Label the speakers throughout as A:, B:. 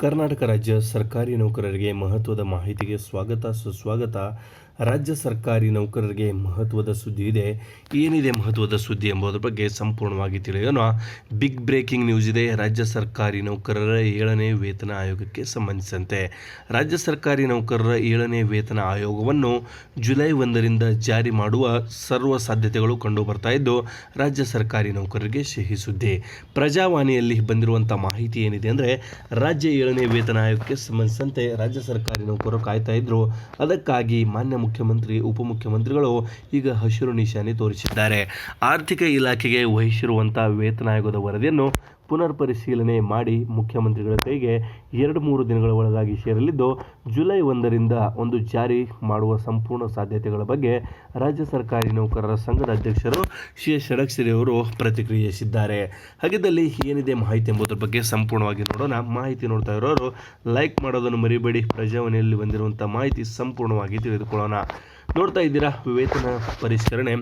A: ಕರ್ನಾಟಕ ರಾಜ್ಯ ಸರ್ಕಾರಿ ನೌಕರರಿಗೆ ಮಹತ್ವದ ಮಾಹಿತಿಗೆ ಸ್ವಾಗತ ಸುಸ್ವಾಗತ. ರಾಜ್ಯ ಸರ್ಕಾರಿ ನೌಕರರಿಗೆ ಮಹತ್ವದ ಸುದ್ದಿ ಇದೆ. ಏನಿದೆ ಮಹತ್ವದ ಸುದ್ದಿ ಎಂಬುದರ ಬಗ್ಗೆ ಸಂಪೂರ್ಣವಾಗಿ ತಿಳಿಯೋಣ. ಬಿಗ್ ಬ್ರೇಕಿಂಗ್ ನ್ಯೂಸ್ ಇದೆ. ರಾಜ್ಯ ಸರ್ಕಾರಿ ನೌಕರರ 7ನೇ ವೇತನ ಆಯೋಗಕ್ಕೆ ಸಂಬಂಧಿಸಿದಂತೆ ರಾಜ್ಯ ಸರ್ಕಾರಿ ನೌಕರರ 7ನೇ ವೇತನ ಆಯೋಗವನ್ನು ಜುಲೈ 1ರಿಂದ ಜಾರಿ ಮಾಡುವ ಸರ್ವ ಸಾಧ್ಯತೆಗಳು ಕಂಡು ಬರ್ತಾ ಇದ್ದು, ರಾಜ್ಯ ಸರ್ಕಾರಿ ನೌಕರರಿಗೆ ಸಿಹಿ ಸುದ್ದಿ. ಪ್ರಜಾವಾಣಿಯಲ್ಲಿ ಬಂದಿರುವಂಥ ಮಾಹಿತಿ ಏನಿದೆ ಅಂದರೆ, ರಾಜ್ಯ 7ನೇ ವೇತನ ಆಯೋಗಕ್ಕೆ ಸಂಬಂಧಿಸಿದಂತೆ ರಾಜ್ಯ ಸರ್ಕಾರಿ ನೌಕರರು ಕಾಯ್ತಾ ಇದ್ರು. ಅದಕ್ಕಾಗಿ ಮಾನ್ಯ ಮುಖ್ಯಮಂತ್ರಿ ಉಪಮುಖ್ಯಮಂತ್ರಿಗಳು ಈಗ ಹಸಿರು ನಿಶಾನೆ ತೋರಿಸಿದ್ದಾರೆ. ಆರ್ಥಿಕ ಇಲಾಖೆಗೆ ವಹಿಸಿರುವಂತಹ ವೇತನ ಆಯೋಗದ ವರದಿಯನ್ನು ಪುನರ್ ಪರಿಶೀಲನೆ ಮಾಡಿ ಮುಖ್ಯಮಂತ್ರಿಗಳ ಕೈಗೆ 2-3 ದಿನಗಳ ಒಳಗಾಗಿ ಸೇರಲಿದ್ದು, ಜುಲೈ 1ರಿಂದ ಒಂದು ಜಾರಿ ಮಾಡುವ ಸಂಪೂರ್ಣ ಸಾಧ್ಯತೆಗಳ ಬಗ್ಗೆ ರಾಜ್ಯ ಸರ್ಕಾರಿ ನೌಕರರ ಸಂಘದ ಅಧ್ಯಕ್ಷರು ಸಿ ಎಸ್ ಷಡಕ್ಷರಿ ಅವರು ಪ್ರತಿಕ್ರಿಯಿಸಿದ್ದಾರೆ. ಹಾಗಿದ್ದಲ್ಲಿ ಏನಿದೆ ಮಾಹಿತಿ ಎಂಬುದರ ಬಗ್ಗೆ ಸಂಪೂರ್ಣವಾಗಿ ನೋಡೋಣ. ಮಾಹಿತಿ ನೋಡ್ತಾ ಇರೋರು ಲೈಕ್ ಮಾಡೋದನ್ನು ಮರಿಬೇಡಿ. ಪ್ರಜಾವಾಣಿಯಲ್ಲಿ ಬಂದಿರುವಂಥ ಮಾಹಿತಿ ಸಂಪೂರ್ಣವಾಗಿ ತಿಳಿದುಕೊಳ್ಳೋಣ. ನೋಡ್ತಾ ಇದ್ದೀರಾ, ವೇತನ ಪರಿಷ್ಕರಣೆ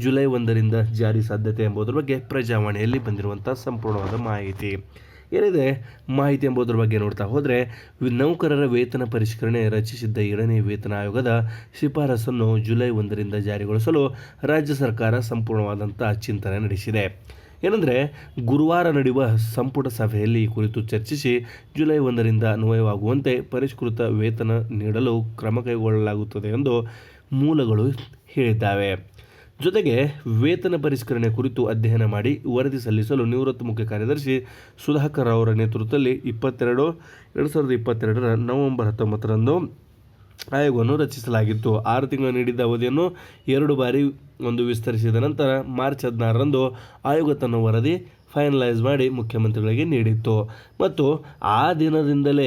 A: ಜುಲೈ 1ರಿಂದ ಜಾರಿ ಸಾಧ್ಯತೆ ಎಂಬುದರ ಬಗ್ಗೆ ಪ್ರಜಾವಾಣಿಯಲ್ಲಿ ಬಂದಿರುವಂಥ ಸಂಪೂರ್ಣವಾದ ಮಾಹಿತಿ ಏನಿದೆ ಮಾಹಿತಿ ಎಂಬುದರ ಬಗ್ಗೆ ನೋಡ್ತಾ ಹೋದರೆ, ನೌಕರರ ವೇತನ ಪರಿಷ್ಕರಣೆ ರಚಿಸಿದ್ದ 7ನೇ ವೇತನ ಆಯೋಗದ ಶಿಫಾರಸನ್ನು ಜುಲೈ 1ರಿಂದ ಜಾರಿಗೊಳಿಸಲು ರಾಜ್ಯ ಸರ್ಕಾರ ಸಂಪೂರ್ಣವಾದಂಥ ಚಿಂತನೆ ನಡೆಸಿದೆ. ಏನಂದರೆ, ಗುರುವಾರ ನಡೆಯುವ ಸಂಪುಟ ಸಭೆಯಲ್ಲಿ ಈ ಕುರಿತು ಚರ್ಚಿಸಿ ಜುಲೈ 1ರಿಂದ ಅನ್ವಯವಾಗುವಂತೆ ಪರಿಷ್ಕೃತ ವೇತನ ನೀಡಲು ಕ್ರಮ ಕೈಗೊಳ್ಳಲಾಗುತ್ತದೆ ಎಂದು ಮೂಲಗಳು ಹೇಳಿದ್ದಾವೆ. ಜೊತೆಗೆ ವೇತನ ಪರಿಷ್ಕರಣೆ ಕುರಿತು ಅಧ್ಯಯನ ಮಾಡಿ ವರದಿ ಸಲ್ಲಿಸಲು ನಿವೃತ್ತ ಮುಖ್ಯ ಕಾರ್ಯದರ್ಶಿ ಸುಧಾಕರ್ ಅವರ ನೇತೃತ್ವದಲ್ಲಿ 2022ರ ನವೆಂಬರ್ 19ರಂದು ಆಯೋಗವನ್ನು ರಚಿಸಲಾಗಿತ್ತು. 6 ತಿಂಗಳು ನೀಡಿದ್ದ ಅವಧಿಯನ್ನು 2 ಬಾರಿ ವಿಸ್ತರಿಸಿದ ನಂತರ ಮಾರ್ಚ್ 16ರಂದು ಆಯೋಗ ತನ್ನ ವರದಿ ಫೈನಲೈಸ್ ಮಾಡಿ ಮುಖ್ಯಮಂತ್ರಿಗಳಿಗೆ ನೀಡಿತ್ತು. ಮತ್ತು ಆ ದಿನದಿಂದಲೇ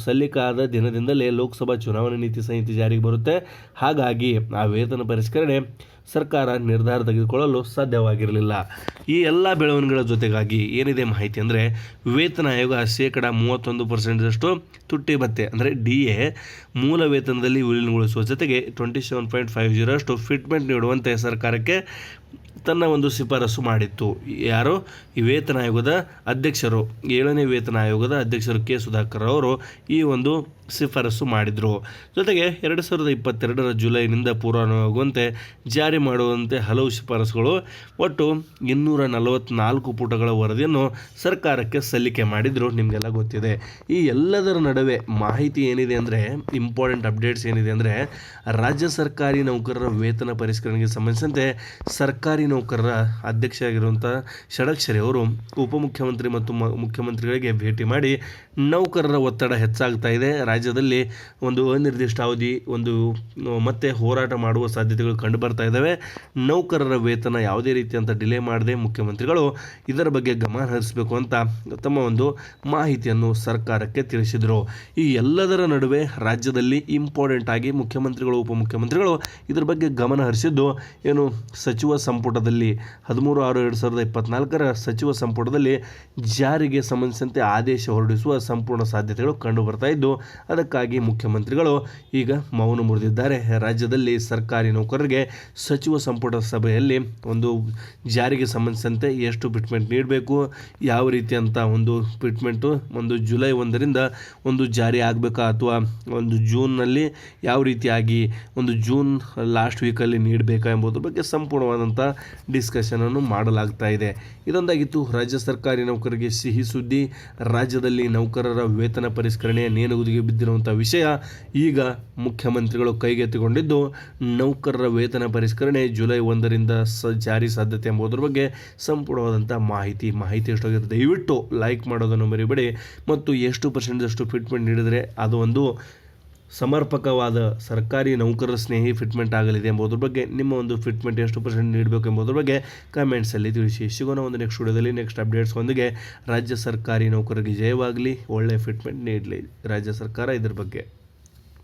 A: ಸಲ್ಲಿಕೆಯಾದ ದಿನದಿಂದಲೇ ಲೋಕಸಭಾ ಚುನಾವಣಾ ನೀತಿ ಸಂಹಿತೆ ಜಾರಿಗೆ ಬರುತ್ತೆ. ಹಾಗಾಗಿ ಆ ವೇತನ ಪರಿಷ್ಕರಣೆ ಸರ್ಕಾರ ನಿರ್ಧಾರ ತೆಗೆದುಕೊಳ್ಳಲು ಸಾಧ್ಯವಾಗಿರಲಿಲ್ಲ. ಈ ಎಲ್ಲ ಬೆಳವಣಿಗೆಗಳ ಜೊತೆಗಾಗಿ ಏನಿದೆ ಮಾಹಿತಿ ಅಂದರೆ, ವೇತನ ಆಯೋಗ 31% ತುಟ್ಟಿ ಭತ್ಯೆ ಅಂದರೆ DA ಮೂಲ ವೇತನದಲ್ಲಿ ವಿಲೀನಗೊಳಿಸುವ ಜೊತೆಗೆ 27.50 ಫಿಟ್ಮೆಂಟ್ ನೀಡುವಂತೆ ಸರ್ಕಾರಕ್ಕೆ ತನ್ನ ಶಿಫಾರಸು ಮಾಡಿತ್ತು. ಯಾರು? ಈ ವೇತನ ಆಯೋಗದ ಅಧ್ಯಕ್ಷರು, 7ನೇ ವೇತನ ಆಯೋಗದ ಅಧ್ಯಕ್ಷರು ಕೆ ಸುಧಾಕರ್ ಅವರು ಈ ಶಿಫಾರಸು ಮಾಡಿದರು. ಜೊತೆಗೆ 2022ರ ಜುಲೈನಿಂದ ಪೂರ್ವಾನ್ವಯವಾಗುವಂತೆ ಜಾರಿ ಮಾಡುವಂತೆ ಹಲವು ಶಿಫಾರಸುಗಳು ಒಟ್ಟು 244 ಪುಟಗಳ ವರದಿಯನ್ನು ಸರ್ಕಾರಕ್ಕೆ ಸಲ್ಲಿಕೆ ಮಾಡಿದ್ರು. ನಿಮಗೆಲ್ಲ ಗೊತ್ತಿದೆ. ಈ ಎಲ್ಲದರ ನಡುವೆ ಮಾಹಿತಿ ಏನಿದೆ ಅಂದರೆ, ಇಂಪಾರ್ಟೆಂಟ್ ಅಪ್ಡೇಟ್ಸ್ ಏನಿದೆ ಅಂದರೆ, ರಾಜ್ಯ ಸರ್ಕಾರಿ ನೌಕರರ ವೇತನ ಪರಿಷ್ಕರಣೆಗೆ ಸಂಬಂಧಿಸಿದಂತೆ ಸರ್ಕಾರಿ ನೌಕರರ ಅಧ್ಯಕ್ಷ ಆಗಿರುವಂಥ ಷಡಕ್ಷರಿ ಅವರು ಉಪಮುಖ್ಯಮಂತ್ರಿ ಮತ್ತು ಮುಖ್ಯಮಂತ್ರಿಗಳಿಗೆ ಭೇಟಿ ಮಾಡಿ ನೌಕರರ ಒತ್ತಡ ಹೆಚ್ಚಾಗ್ತಾ ಇದೆ, ರಾಜ್ಯದಲ್ಲಿ ಅನಿರ್ದಿಷ್ಟ ಅವಧಿ ಮತ್ತೆ ಹೋರಾಟ ಮಾಡುವ ಸಾಧ್ಯತೆಗಳು ಕಂಡು ಬರ್ತಾ ಇದ್ದಾವೆ, ನೌಕರರ ವೇತನ ಯಾವುದೇ ರೀತಿಯಂತ ಡಿಲೇ ಮಾಡದೆ ಮುಖ್ಯಮಂತ್ರಿಗಳು ಇದರ ಬಗ್ಗೆ ಗಮನ ಹರಿಸಬೇಕು ಅಂತ ತಮ್ಮ ಮಾಹಿತಿಯನ್ನು ಸರ್ಕಾರಕ್ಕೆ ತಿಳಿಸಿದರು. ಈ ಎಲ್ಲದರ ನಡುವೆ ರಾಜ್ಯದಲ್ಲಿ ಇಂಪಾರ್ಟೆಂಟ್ ಆಗಿ ಮುಖ್ಯಮಂತ್ರಿಗಳು ಉಪಮುಖ್ಯಮಂತ್ರಿಗಳು ಇದರ ಬಗ್ಗೆ ಗಮನ ಹರಿಸಿದ್ದು ಸಚಿವ ಸಂಪುಟದಲ್ಲಿ 13/6/2024ರ ಸಚಿವ ಸಂಪುಟದಲ್ಲಿ ಜಾರಿಗೆ ಸಂಬಂಧಿಸಿದಂತೆ ಆದೇಶ ಹೊರಡಿಸುವ ಸಂಪೂರ್ಣ ಸಾಧ್ಯತೆಗಳು ಕಂಡು ಬರ್ತಾ ಇದ್ದು, ಅದಕ್ಕಾಗಿ ಮುಖ್ಯಮಂತ್ರಿಗಳು ಈಗ ಮೌನ ಮುರಿದಿದ್ದಾರೆ. ರಾಜ್ಯದಲ್ಲಿ ಸರ್ಕಾರಿ ನೌಕರರಿಗೆ ಸಚಿವ ಸಂಪುಟ ಸಭೆಯಲ್ಲಿ ಜಾರಿಗೆ ಸಂಬಂಧಿಸಿದಂತೆ ಎಷ್ಟು ಫಿಟ್ಮೆಂಟ್ ನೀಡಬೇಕು, ಯಾವ ರೀತಿಯಂಥ ಫಿಟ್ಮೆಂಟು ಜುಲೈ 1ರಿಂದ ಜಾರಿ ಆಗಬೇಕಾ ಅಥವಾ ಜೂನ್ನಲ್ಲಿ ಯಾವ ರೀತಿಯಾಗಿ ಜೂನ್ ಲಾಸ್ಟ್ ವೀಕಲ್ಲಿ ನೀಡಬೇಕಾ ಎಂಬುದರ ಬಗ್ಗೆ ಸಂಪೂರ್ಣವಾದಂಥ ಡಿಸ್ಕಷನನ್ನು ಮಾಡಲಾಗ್ತಾ ಇದೆ. ಇದೊಂದಾಗಿತ್ತು ರಾಜ್ಯ ಸರ್ಕಾರಿ ನೌಕರರಿಗೆ ಸಿಹಿ ಸುದ್ದಿ. ರಾಜ್ಯದಲ್ಲಿ ನೌಕರರ ವೇತನ ಪರಿಷ್ಕರಣೆಯ ನೇಣುಗುದಿಗೆ ಬಿದ್ದಿರುವಂಥ ವಿಷಯ ಈಗ ಮುಖ್ಯಮಂತ್ರಿಗಳು ಕೈಗೆತ್ತಿಕೊಂಡಿದ್ದು, ನೌಕರರ ವೇತನ ಪರಿಷ್ಕರಣೆ ಜುಲೈ 1ರಿಂದ ಜಾರಿ ಸಾಧ್ಯತೆ ಎಂಬುದರ ಬಗ್ಗೆ ಸಂಪೂರ್ಣವಾದಂಥ ಮಾಹಿತಿ ಎಷ್ಟಾಗಿರುತ್ತೆ ದಯವಿಟ್ಟು ಲೈಕ್ ಮಾಡೋದನ್ನು ಮರಿಬೇಡಿ. ಮತ್ತು ಎಷ್ಟು ಪರ್ಸೆಂಟಷ್ಟು ಫಿಟ್ಮೆಂಟ್ ನೀಡಿದರೆ ಅದು ಸಮರ್ಪಕವಾದ ಸರ್ಕಾರಿ ನೌಕರರ ಸ್ನೇಹಿ ಫಿಟ್ಮೆಂಟ್ ಆಗಲಿದೆ ಎಂಬುದರ ಬಗ್ಗೆ ನಿಮ್ಮ ಫಿಟ್ಮೆಂಟ್ ಎಷ್ಟು ಪರ್ಸೆಂಟ್ ನೀಡಬೇಕು ಎಂಬುದರ ಬಗ್ಗೆ ಕಮೆಂಟ್ಸಲ್ಲಿ ತಿಳಿಸಿ. ಸಿಗೋಣ ನೆಕ್ಸ್ಟ್ ವಿಡಿಯೋದಲ್ಲಿ ನೆಕ್ಸ್ಟ್ ಅಪ್ಡೇಟ್ಸ್ಗೊಂದಿಗೆ. ರಾಜ್ಯ ಸರ್ಕಾರಿ ನೌಕರರಿಗೆ ಜಯವಾಗಲಿ, ಒಳ್ಳೆಯ ಫಿಟ್ಮೆಂಟ್ ನೀಡಲಿ ರಾಜ್ಯ ಸರ್ಕಾರ ಇದರ ಬಗ್ಗೆ.